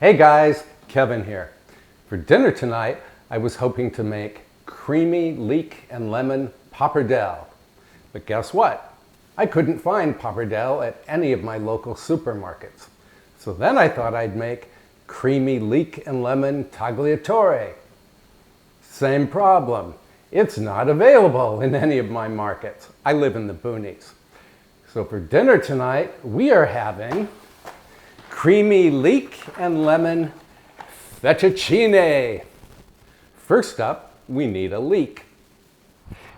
Hey guys, Kevin here. For dinner tonight, I was hoping to make creamy leek and lemon pappardelle. But guess what? I couldn't find pappardelle at any of my local supermarkets. So then I thought I'd make creamy leek and lemon tagliatore. Same problem. It's not available in any of my markets. I live in the boonies. So for dinner tonight, we are having creamy leek and lemon fettuccine. First up, we need a leek.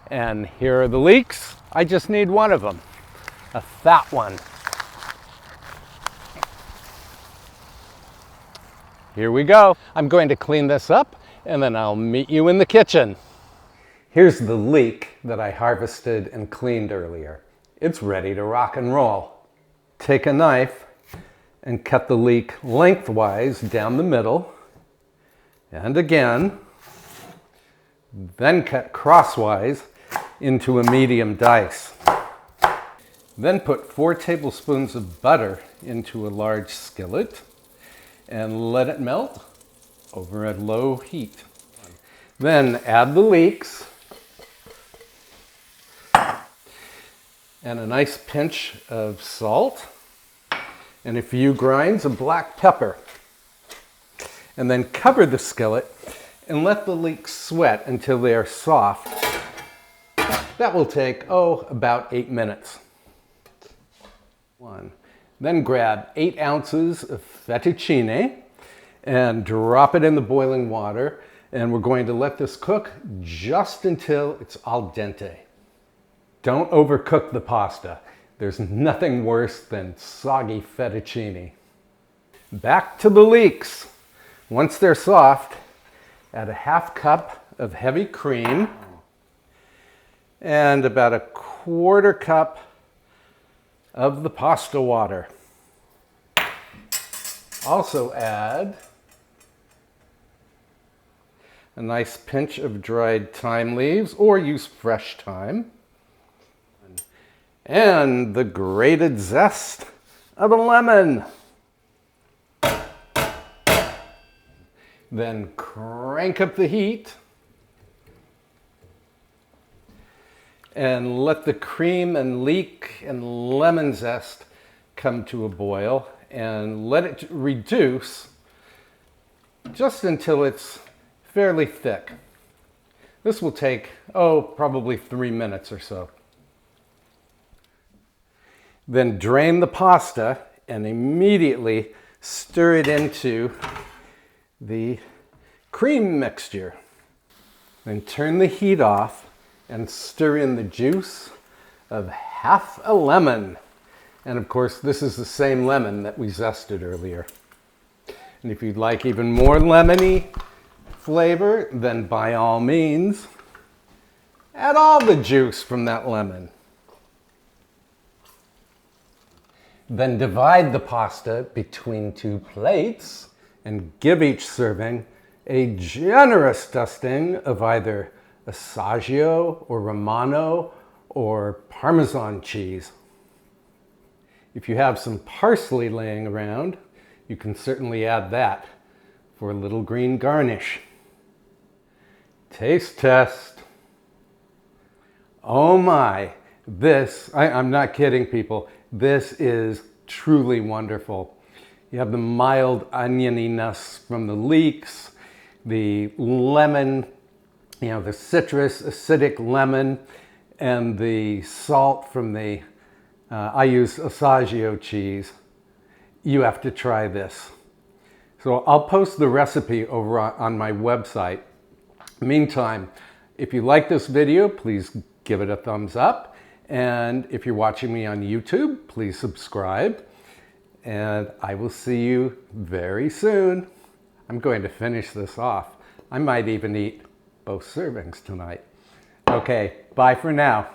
And here are the leeks. I just need one of them, a fat one. Here we go. I'm going to clean this up and then I'll meet you in the kitchen. Here's the leek that I harvested and cleaned earlier. It's ready to rock and roll. Take a knife and cut the leek lengthwise down the middle, and again, then cut crosswise into a medium dice. Then put 4 tablespoons of butter into a large skillet and let it melt over a low heat. Then add the leeks and a nice pinch of salt and a few grinds of black pepper. And then cover the skillet and let the leeks sweat until they are soft. That will take, about 8 minutes. Then grab 8 ounces of fettuccine and drop it in the boiling water. And we're going to let this cook just until it's al dente. Don't overcook the pasta. There's nothing worse than soggy fettuccine. Back to the leeks. Once they're soft, add a half cup of heavy cream and about a 1/4 cup of the pasta water. Also add a nice pinch of dried thyme leaves, or use fresh thyme, and the grated zest of a lemon. Then crank up the heat and let the cream and leek and lemon zest come to a boil and let it reduce just until it's fairly thick. This will take, probably 3 minutes or so. Then drain the pasta and immediately stir it into the cream mixture. Then turn the heat off and stir in the juice of half a lemon. And of course, this is the same lemon that we zested earlier. And if you'd like even more lemony flavor, then by all means, add all the juice from that lemon. Then divide the pasta between 2 plates and give each serving a generous dusting of either asaji or romano or Parmesan cheese. If you have some parsley laying around, you can certainly add that for a little green garnish. Taste test. Oh my, I'm not kidding people, this is truly wonderful. You have the mild onioniness from the leeks, the lemon, the citrus, acidic lemon, and the salt from the, I use asaji cheese. You have to try this. So I'll post the recipe over on my website. Meantime, if you like this video, please give it a thumbs up. And if you're watching me on YouTube, please subscribe. And I will see you very soon. I'm going to finish this off. I might even eat both servings tonight. Okay, bye for now.